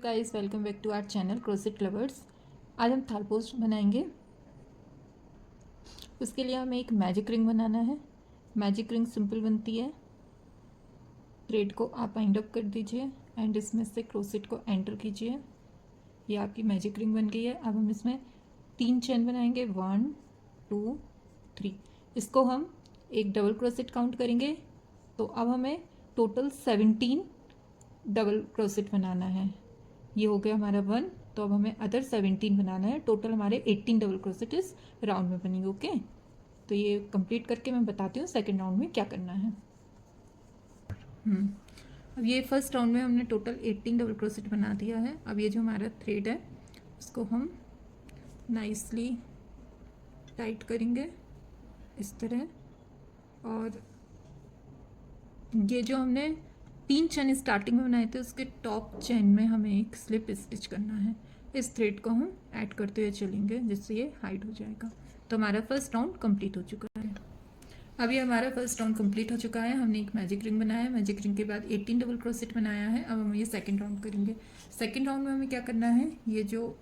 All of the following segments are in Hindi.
Guys, welcome back to our channel crochet lovers. आज हम थाल पोस्ट बनाएंगे। उसके लिए हमें एक मैजिक रिंग बनाना है। मैजिक रिंग सिंपल बनती है। थ्रेड को आप वाइंड अप कर दीजिए एंड इसमें से क्रोसेट को एंटर कीजिए। ये आपकी मैजिक रिंग बन गई है। अब हम इसमें 3 चेन बनाएंगे, 1 2 3। इसको हम एक डबल क्रोसेट काउंट करेंगे, तो अब हमें टोटल 17 डबल क्रोसेट बनाना है। ये हो गया हमारा 1, तो अब हमें अदर 17 बनाना है। टोटल हमारे 18 डबल क्रोसेट इस राउंड में बनेंगे। ओके, तो ये कंप्लीट करके मैं बताती हूँ सेकेंड राउंड में क्या करना है। अब ये फर्स्ट राउंड में हमने टोटल 18 डबल क्रोसेट बना दिया है। अब ये जो हमारा थ्रेड है उसको हम नाइसली टाइट करेंगे इस तरह, और ये जो हमने 3 चेन स्टार्टिंग में बनाए थे उसके टॉप चेन में हमें एक स्लिप स्टिच करना है। इस थ्रेड को हम ऐड करते हुए चलेंगे जिससे ये हाइड हो जाएगा। तो हमारा फर्स्ट राउंड कंप्लीट हो चुका है। अब ये हमारा फर्स्ट राउंड कंप्लीट हो चुका है। हमने एक मैजिक रिंग बनाया है। मैजिक रिंग के बाद 18 डबल क्रोसेट बनाया है। अब हम ये सेकेंड राउंड करेंगे। सेकेंड राउंड में हमें क्या करना है, ये जो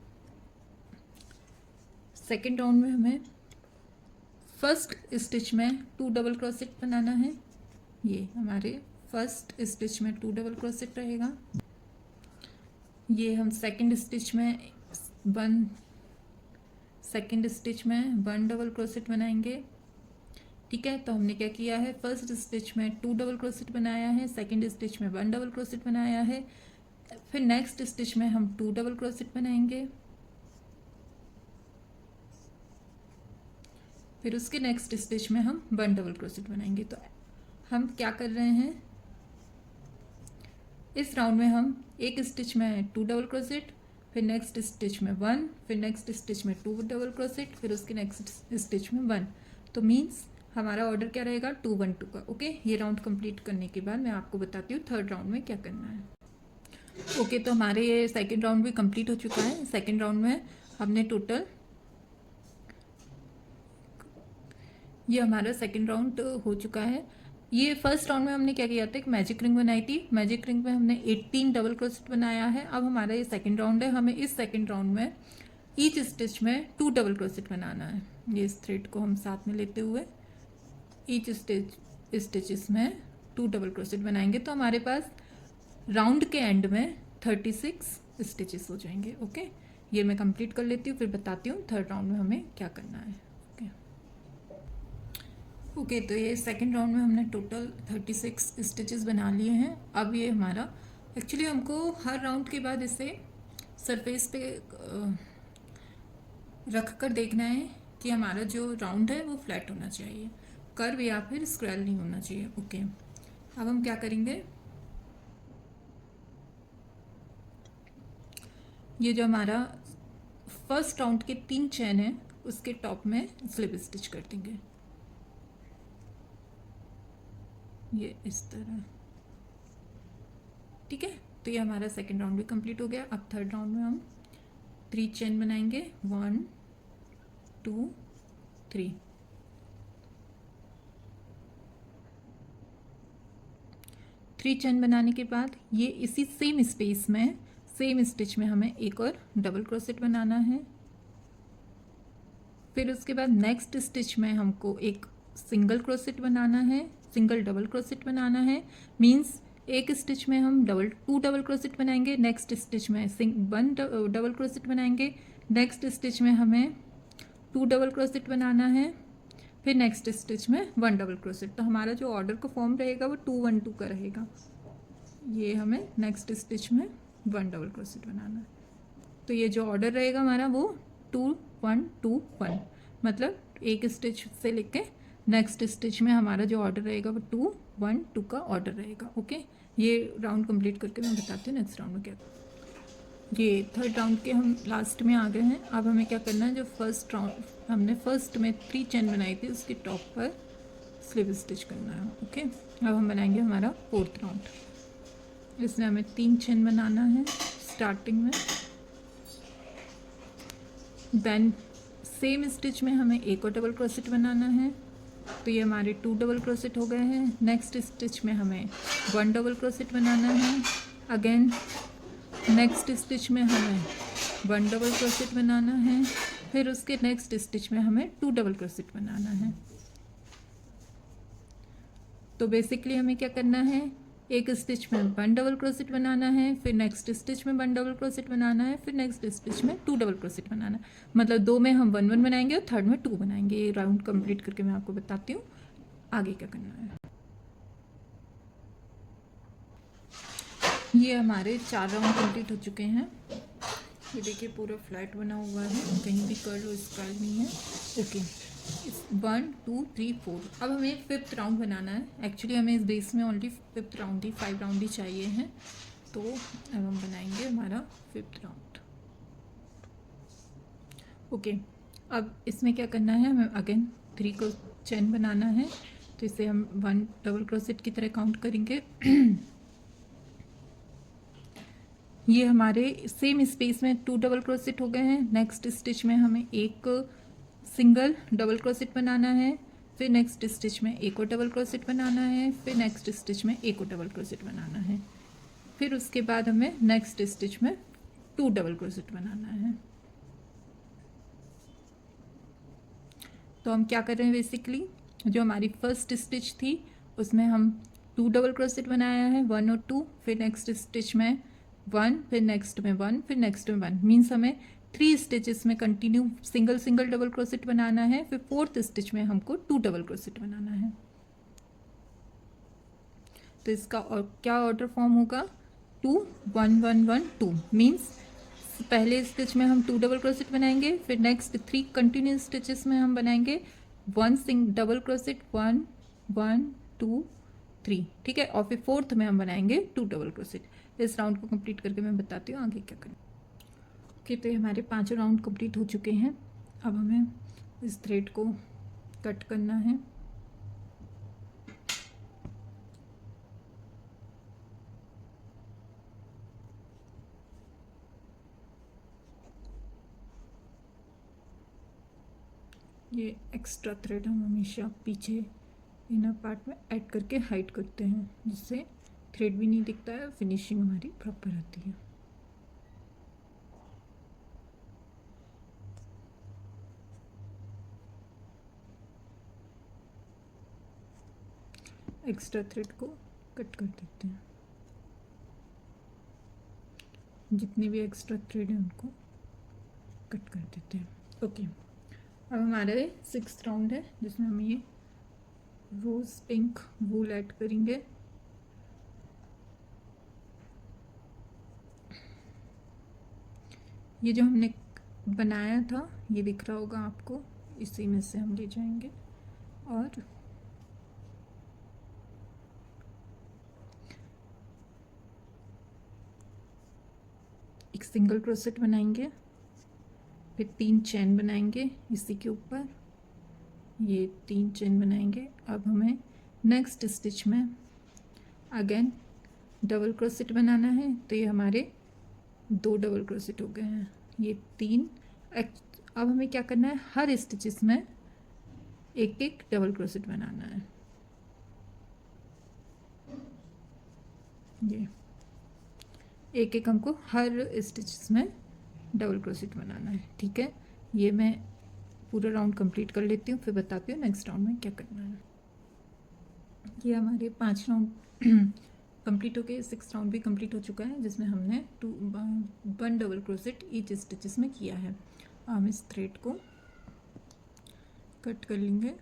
सेकेंड राउंड में हमें फर्स्ट स्टिच में 2 डबल क्रोसेट बनाना है। ये हमारे फर्स्ट स्टिच में 2 डबल क्रोसेट रहेगा। ये हम सेकंड स्टिच में 1 डबल क्रोसेट बनाएंगे। ठीक है, तो हमने क्या किया है, फर्स्ट स्टिच में 2 डबल क्रोसेट बनाया है, सेकंड स्टिच में 1 डबल क्रोसेट बनाया है, फिर नेक्स्ट स्टिच में हम 2 डबल क्रोसेट बनाएंगे, फिर उसके नेक्स्ट स्टिच में हम 1 डबल क्रोसेट बनाएंगे। तो हम क्या कर रहे हैं, इस राउंड में हम एक स्टिच में 2 डबल क्रोसेट, फिर नेक्स्ट स्टिच में 1, फिर नेक्स्ट स्टिच में 2 डबल क्रोसेट, फिर उसके नेक्स्ट स्टिच में 1। तो मीन्स हमारा ऑर्डर क्या रहेगा, 2 1 2 का। ओके, ये राउंड कंप्लीट करने के बाद मैं आपको बताती हूँ थर्ड राउंड में क्या करना है। ओके, तो हमारे ये सेकेंड राउंड भी कंप्लीट हो चुका है। सेकेंड राउंड में हमने टोटल, ये हमारा सेकेंड राउंड हो चुका है। ये फर्स्ट राउंड में हमने क्या किया था, एक मैजिक रिंग बनाई थी। मैजिक रिंग में हमने 18 डबल क्रोसेट बनाया है। अब हमारा ये सेकंड राउंड है। हमें इस सेकंड राउंड में ईच स्टिच में 2 डबल क्रोसेट बनाना है। ये इस थ्रेड को हम साथ में लेते हुए ईच स्टिचेस में 2 डबल क्रोसेट बनाएंगे। तो हमारे पास राउंड के एंड में 36 स्टिचेस हो जाएंगे। ओके, ये मैं कंप्लीट कर लेती हूँ, फिर बताती हूँ थर्ड राउंड में हमें क्या करना है। ओके, तो ये सेकेंड राउंड में हमने टोटल 36 स्टिचेस बना लिए हैं। अब ये हमारा, एक्चुअली हमको हर राउंड के बाद इसे सरफेस पे रख कर देखना है कि हमारा जो राउंड है वो फ्लैट होना चाहिए, कर्व या फिर स्क्वेयर नहीं होना चाहिए। ओके, अब हम क्या करेंगे, ये जो हमारा फर्स्ट राउंड के 3 चेन है उसके टॉप में स्लिप स्टिच कर देंगे, ये इस तरह। ठीक है, तो ये हमारा सेकेंड राउंड भी कंप्लीट हो गया। अब थर्ड राउंड में हम 3 चेन बनाएंगे, 1 2 3। 3 चेन बनाने के बाद ये इसी सेम स्पेस में, सेम स्टिच में हमें एक और डबल क्रोसेट बनाना है। फिर उसके बाद नेक्स्ट स्टिच में हमको एक सिंगल क्रोसेट बनाना है, सिंगल डबल क्रोसेट बनाना है। मींस एक स्टिच में हम 2 डबल क्रोसेट बनाएंगे, नेक्स्ट स्टिच में 1 डबल क्रोसेट बनाएंगे, नेक्स्ट स्टिच में हमें 2 डबल क्रोसेट बनाना है, फिर नेक्स्ट स्टिच में 1 डबल क्रोसेट। तो हमारा जो ऑर्डर का फॉर्म रहेगा वो 2 1 2 का रहेगा। ये हमें नेक्स्ट स्टिच में 1 डबल क्रोसेट बनाना है। तो ये जो ऑर्डर रहेगा हमारा वो 2 1 2 1, मतलब एक स्टिच से लेके नेक्स्ट स्टिच में हमारा जो ऑर्डर रहेगा वो 2 1 2 का ऑर्डर रहेगा। ओके, ये राउंड कंप्लीट करके मैं बताती हूँ नेक्स्ट राउंड में क्या। ये थर्ड राउंड के हम लास्ट में आ गए हैं। अब हमें क्या करना है, जो फर्स्ट राउंड हमने फर्स्ट में 3 चेन बनाई थी उसके टॉप पर स्लिप स्टिच करना है। ओके, अब हम बनाएंगे हमारा फोर्थ राउंड। इसमें हमें 3 चेन बनाना है स्टार्टिंग में, देन सेम स्टिच में हमें एक और डबल क्रोसेट बनाना है। तो ये हमारे 2 डबल क्रोसेट हो गए हैं। नेक्स्ट स्टिच में हमें 1 डबल क्रोसेट बनाना है। अगेन नेक्स्ट स्टिच में हमें 1 डबल क्रोसेट बनाना है, फिर उसके नेक्स्ट स्टिच में हमें 2 डबल क्रोसेट बनाना है। तो बेसिकली हमें क्या करना है, एक स्टिच में 1 डबल क्रोसेट बनाना है, फिर नेक्स्ट स्टिच में 1 डबल क्रोसेट बनाना है, फिर नेक्स्ट स्टिच में 2 डबल क्रोसेट बनाना है। मतलब 2 में हम 1 1 बनाएंगे और थर्ड में 2 बनाएंगे। ये राउंड कंप्लीट करके मैं आपको बताती हूँ आगे क्या करना है। ये हमारे 4 राउंड कंप्लीट हो चुके हैं। ये देखिए पूरा फ्लैट बना हुआ है, कहीं भी कर्ल और स्काल नहीं है। ओके, 1 2 3 4। अब हमें 5th राउंड बनाना है। एक्चुअली हमें इस बेस में ओनली 5th राउंड ही 5 राउंड ही चाहिए हैं। तो अब हम बनाएंगे हमारा 5th राउंड। ओके, अब इसमें क्या करना है, हमें अगेन 3 को चेन बनाना है। तो इसे हम 1 डबल क्रोसेट की तरह काउंट करेंगे। ये हमारे सेम स्पेस में 2 डबल क्रोसेट हो गए हैं। नेक्स्ट स्टिच में हमें एक सिंगल डबल क्रोसेट बनाना है, फिर नेक्स्ट स्टिच में एक और डबल क्रोसेट बनाना है, फिर नेक्स्ट स्टिच में एक और डबल क्रोसेट बनाना है, फिर उसके बाद हमें नेक्स्ट स्टिच में 2 डबल क्रोसेट बनाना है। तो हम क्या कर रहे हैं, बेसिकली जो हमारी फर्स्ट स्टिच थी उसमें हम 2 डबल क्रोसेट बनाया है, 1 और 2, फिर नेक्स्ट स्टिच में 1, फिर नेक्स्ट में 1, फिर नेक्स्ट में 1। मीन्स हमें 3 स्टिचेस में कंटिन्यू सिंगल सिंगल डबल क्रोसेट बनाना है, फिर 4th स्टिच में हमको 2 डबल क्रोसेट बनाना है। तो इसका और क्या ऑर्डर फॉर्म होगा, 2 1 1 1 2। मीन्स पहले स्टिच में हम 2 डबल क्रोसेट बनाएंगे, फिर नेक्स्ट 3 कंटिन्यूस स्टिचेस में हम बनाएंगे 1 डबल क्रोसेट, 1 1 2 3, ठीक है। और फिर 4th में हम बनाएंगे 2 डबल क्रोसेट। इस राउंड को कंप्लीट करके मैं बताती हूँ आगे क्या करना। ओके, तो हमारे 5 राउंड कंप्लीट हो चुके हैं। अब हमें इस थ्रेड को कट करना है। ये एक्स्ट्रा थ्रेड हम हमेशा पीछे इनर पार्ट में ऐड करके हाइड करते हैं, जिससे थ्रेड भी नहीं दिखता है, फिनिशिंग हमारी प्रॉपर आती है। एक्स्ट्रा थ्रेड को कट कर देते हैं, जितने भी एक्स्ट्रा थ्रेड हैं उनको कट कर देते हैं। ओके, अब हमारे 6th राउंड है, जिसमें हम ये रोज पिंक वूल ऐड करेंगे। ये जो हमने बनाया था, ये दिख रहा होगा आपको, इसी में से हम ले जाएंगे और एक सिंगल क्रोसेट बनाएंगे, फिर 3 चेन बनाएंगे इसी के ऊपर, ये 3 चेन बनाएंगे। अब हमें नेक्स्ट स्टिच में अगेन डबल क्रोसेट बनाना है। तो ये हमारे 2 डबल क्रोसेट हो गए हैं, ये 3। अब हमें क्या करना है, हर स्टिचेस में एक एक डबल क्रोसेट बनाना है। ये एक एक हमको हर स्टिचेस में डबल क्रोसेट बनाना है, ठीक है। ये मैं पूरा राउंड कंप्लीट कर लेती हूँ, फिर बताती हूँ नेक्स्ट राउंड में क्या करना है। ये हमारे 5 राउंड कंप्लीट हो गए। 6th राउंड भी कंप्लीट हो चुका है, जिसमें हमने 1 डबल क्रोसेट ईच स्टिचेस में किया है। हम इस थ्रेड को कट कर लेंगे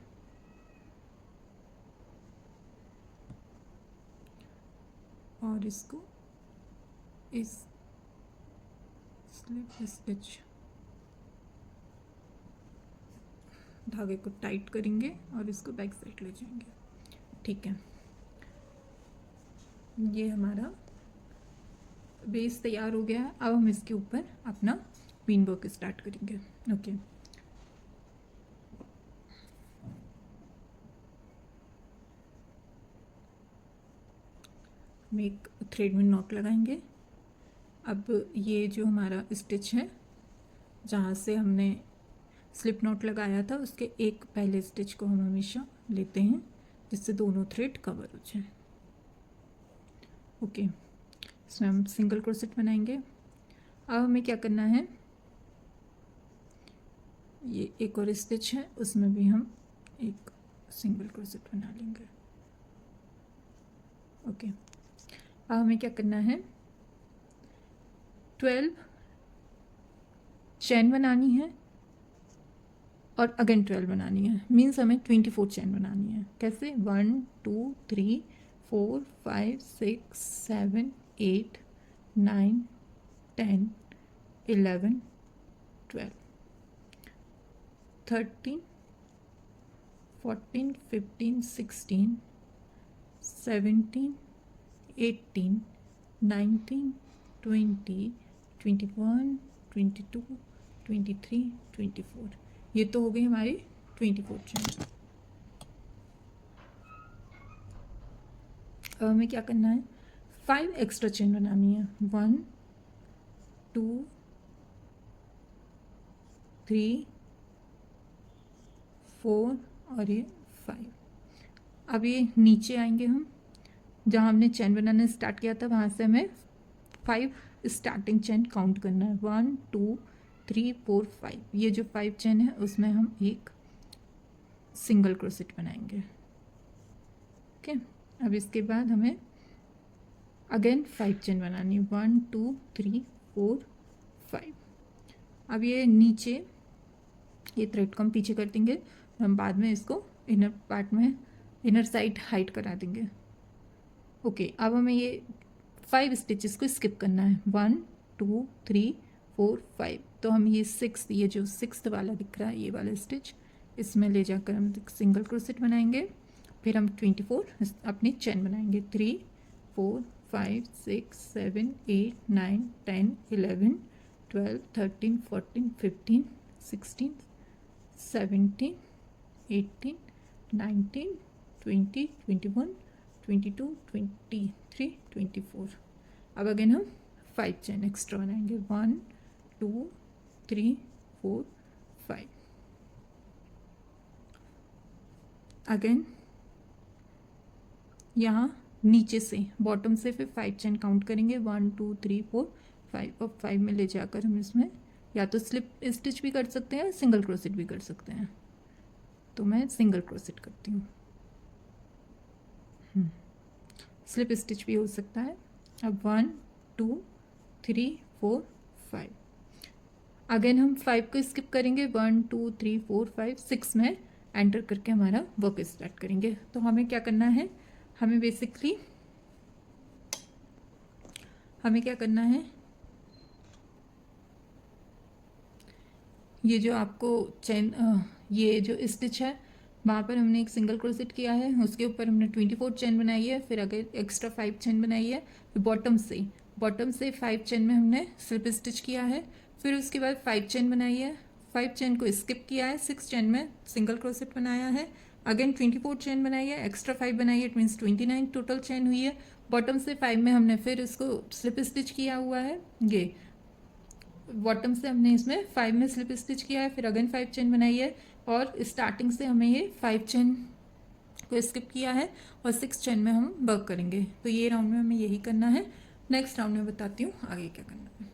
और इसको इस स्लिप स्टिच धागे को टाइट करेंगे और इसको बैक साइड ले जाएंगे, ठीक है। ये हमारा बेस तैयार हो गया है। अब हम इसके ऊपर अपना पिन वर्क स्टार्ट करेंगे। ओके, हम एक थ्रेड में नॉट लगाएंगे। अब ये जो हमारा स्टिच है, जहाँ से हमने स्लिप नॉट लगाया था, उसके एक पहले स्टिच को हम हमेशा लेते हैं, जिससे दोनों थ्रेड कवर हो जाए। ओके, इसमें हम सिंगल क्रोसेट बनाएंगे। अब हमें क्या करना है, ये एक और स्टिच है, उसमें भी हम एक सिंगल क्रोसेट बना लेंगे। ओके, अब हमें क्या करना है, 12 चेन बनानी है और अगेन 12 बनानी है, मीन्स हमें 24 चेन बनानी है। कैसे, 1 2 3 4 5 6 7 8 9 10 11 12 13 14 15 16 17 18 19 20 21 22 23 24, ये तो हो गई हमारी 24 चेन। अब हमें क्या करना है, 5 एक्स्ट्रा चेन बनानी है, 1 2 3 4 और ये 5। अब ये नीचे आएंगे हम, जहाँ हमने चेन बनाना स्टार्ट किया था वहाँ से हमें 5 स्टार्टिंग चेन काउंट करना है, 1 2 3 4 5। ये जो 5 चेन है उसमें हम एक सिंगल क्रोसेट बनाएंगे। ओके, अब इसके बाद हमें अगेन 5 चेन बनानी, 1 2 3 4 5। अब ये नीचे ये थ्रेड को हम पीछे कर देंगे, हम बाद में इसको इनर पार्ट में इनर साइड हाइड करा देंगे। ओके, अब हमें ये 5 स्टिचेस को स्किप करना है, 1 2 3 4 5। तो हम ये 6, ये जो 6th वाला दिख रहा है ये वाला स्टिच, इसमें ले जाकर हम सिंगल क्रोसेट बनाएंगे। फिर हम 24 अपनी चेन बनाएंगे, 3 4 5 6 7 8 9 10 11 12 13 14 15 16 17 18 19 20 21 22 23 24। अब अगेन हम 5 चेन एक्स्ट्रा बनाएंगे, 1 2 3 4 5। अगेन यहाँ नीचे से बॉटम से फिर 5 चेन काउंट करेंगे, 1 2 3 4 5। अब 5 में ले जाकर हम इसमें या तो स्लिप स्टिच भी कर सकते हैं, सिंगल क्रोसेट भी कर सकते हैं। तो मैं सिंगल क्रोसेट करती हूँ, स्लिप स्टिच भी हो सकता है। अब 1 2 3 4 5। अगेन हम 5 को स्किप करेंगे, 1 2 3 4 5 6 में एंटर करके हमारा वर्क स्टार्ट करेंगे। तो हमें क्या करना है, हमें बेसिकली क्या करना है, ये जो आपको चेन ये जो स्टिच है वहाँ पर हमने एक सिंगल क्रोसेट किया है, उसके ऊपर हमने 24 चेन बनाई है, फिर अगर एक्स्ट्रा 5 चेन बनाई है, फिर बॉटम से 5 चेन में हमने स्लिप स्टिच किया है, फिर उसके बाद 5 चेन बनाई है, 5 चेन को स्किप किया है, 6 चेन में सिंगल क्रोसेट बनाया है, अगेन 24 चेन बनाई है, एक्स्ट्रा 5 बनाई है, इट मीन्स 29 टोटल चेन हुई है। बॉटम से 5 में हमने फिर इसको स्लिप स्टिच किया हुआ है, ये बॉटम से हमने इसमें 5 में स्लिप स्टिच किया है, फिर अगेन 5 चेन बनाई है, और स्टार्टिंग से हमें ये 5 चेन को स्किप किया है और 6 चेन में हम वर्क करेंगे। तो ये राउंड में हमें यही करना है। नेक्स्ट राउंड में बताती हूँ आगे क्या करना है।